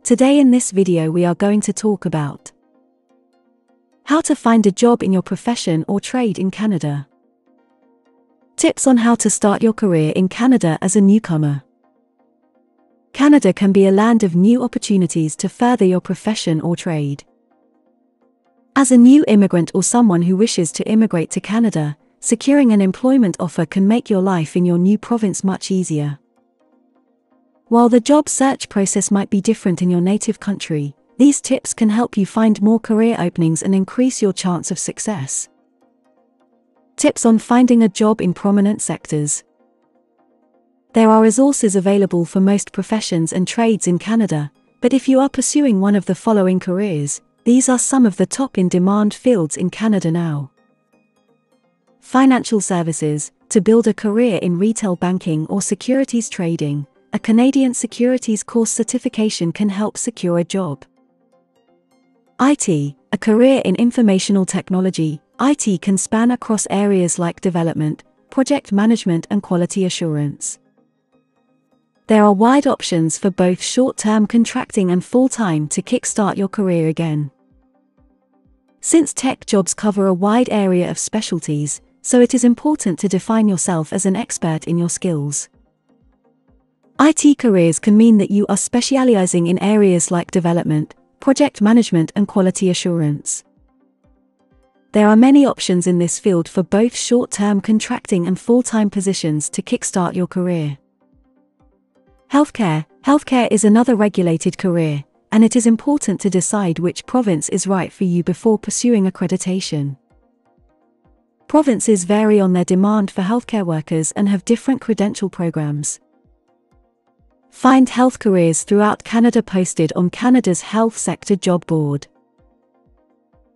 Today in this video we are going to talk about how to find a job in your profession or trade in Canada. Tips on how to start your career in Canada as a newcomer. Canada can be a land of new opportunities to further your profession or trade. As a new immigrant or someone who wishes to immigrate to Canada, securing an employment offer can make your life in your new province much easier. While the job search process might be different in your native country, these tips can help you find more career openings and increase your chance of success. Tips on finding a job in prominent sectors. There are resources available for most professions and trades in Canada, but if you are pursuing one of the following careers, these are some of the top in-demand fields in Canada now. Financial services. To build a career in retail banking or securities trading, a Canadian securities course certification can help secure a job. IT. A career in informational technology. IT can span across areas like development, project management and quality assurance. There are wide options for both short-term contracting and full-time to kickstart your career again. Since tech jobs cover a wide area of specialties, so it is important to define yourself as an expert in your skills. IT careers can mean that you are specializing in areas like development, project management and quality assurance. There are many options in this field for both short-term contracting and full-time positions to kickstart your career. Healthcare. Healthcare is another regulated career, and it is important to decide which province is right for you before pursuing accreditation. Provinces vary on their demand for healthcare workers and have different credential programs. Find health careers throughout Canada posted on Canada's Health Sector Job Board.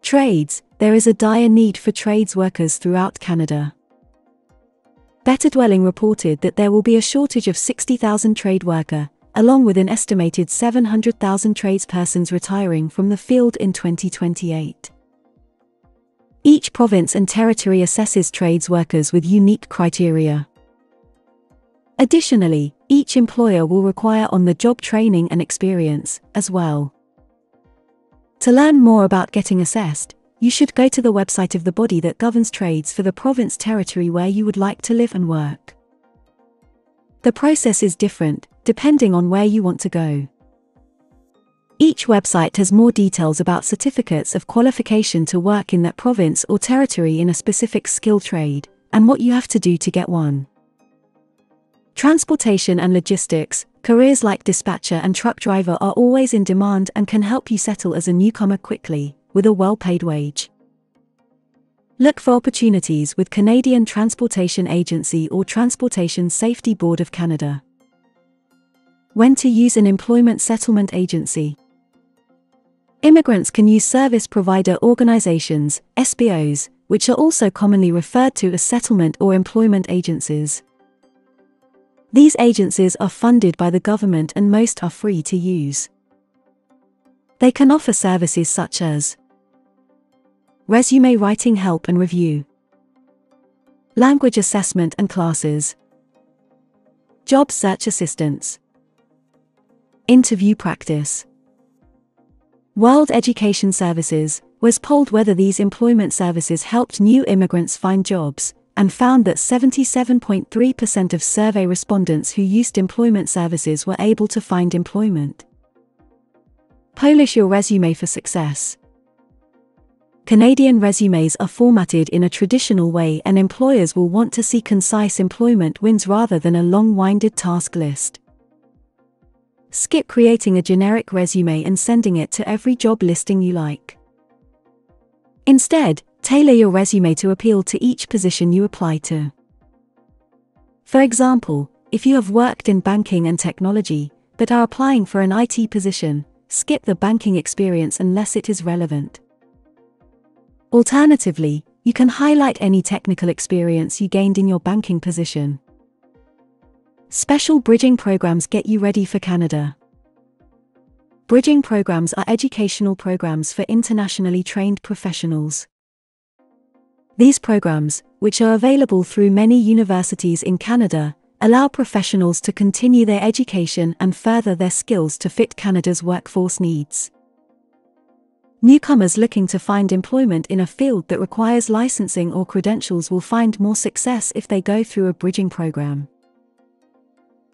Trades. There is a dire need for trades workers throughout Canada. Better Dwelling reported that there will be a shortage of 60,000 trade worker, along with an estimated 700,000 tradespersons retiring from the field in 2028. Each province and territory assesses trades workers with unique criteria. Additionally, each employer will require on-the-job training and experience, as well. To learn more about getting assessed, you should go to the website of the body that governs trades for the province territory where you would like to live and work. The process is different, depending on where you want to go. Each website has more details about certificates of qualification to work in that province or territory in a specific skill trade, and what you have to do to get one. Transportation and logistics. Careers like dispatcher and truck driver are always in demand and can help you settle as a newcomer quickly, with a well-paid wage. Look for opportunities with Canadian Transportation Agency or Transportation Safety Board of Canada. When to use an employment settlement agency. Immigrants can use service provider organizations, SPOs, which are also commonly referred to as settlement or employment agencies. These agencies are funded by the government and most are free to use. They can offer services such as resume writing help and review, language assessment and classes, job search assistance, interview practice. World Education Services was polled whether these employment services helped new immigrants find jobs, and found that 77.3% of survey respondents who used employment services were able to find employment. Polish your resume for success. Canadian resumes are formatted in a traditional way and employers will want to see concise employment wins rather than a long-winded task list. Skip creating a generic resume and sending it to every job listing you like. Instead, tailor your resume to appeal to each position you apply to. For example, if you have worked in banking and technology, but are applying for an IT position, skip the banking experience unless it is relevant. Alternatively, you can highlight any technical experience you gained in your banking position. Special bridging programs get you ready for Canada. Bridging programs are educational programs for internationally trained professionals. These programs, which are available through many universities in Canada, allow professionals to continue their education and further their skills to fit Canada's workforce needs. Newcomers looking to find employment in a field that requires licensing or credentials will find more success if they go through a bridging program.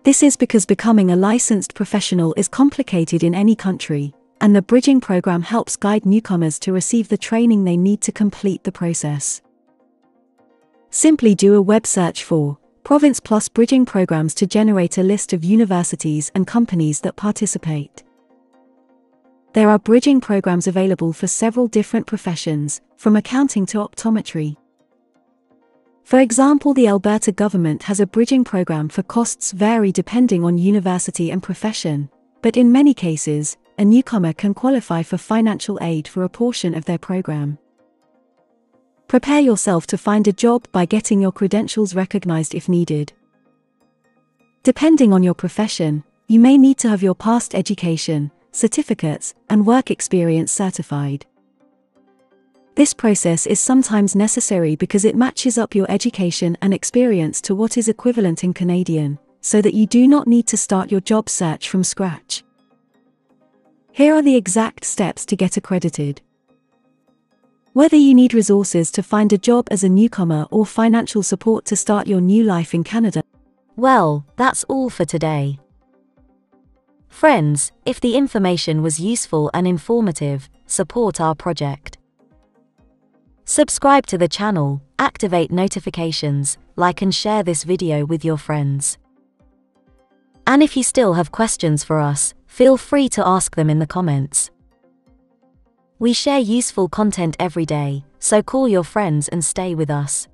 This is because becoming a licensed professional is complicated in any country, and the bridging program helps guide newcomers to receive the training they need to complete the process. Simply do a web search for Province Plus bridging programs to generate a list of universities and companies that participate. There are bridging programs available for several different professions, from accounting to optometry. For example, the Alberta government has a bridging program for costs vary depending on university and profession, but in many cases, a newcomer can qualify for financial aid for a portion of their program. Prepare yourself to find a job by getting your credentials recognized if needed. Depending on your profession, you may need to have your past education, certificates, and work experience certified. This process is sometimes necessary because it matches up your education and experience to what is equivalent in Canadian, so that you do not need to start your job search from scratch. Here are the exact steps to get accredited. Whether you need resources to find a job as a newcomer or financial support to start your new life in Canada. Well, that's all for today. Friends, if the information was useful and informative, support our project. Subscribe to the channel, activate notifications, like and share this video with your friends. And if you still have questions for us, feel free to ask them in the comments. We share useful content every day, so call your friends and stay with us.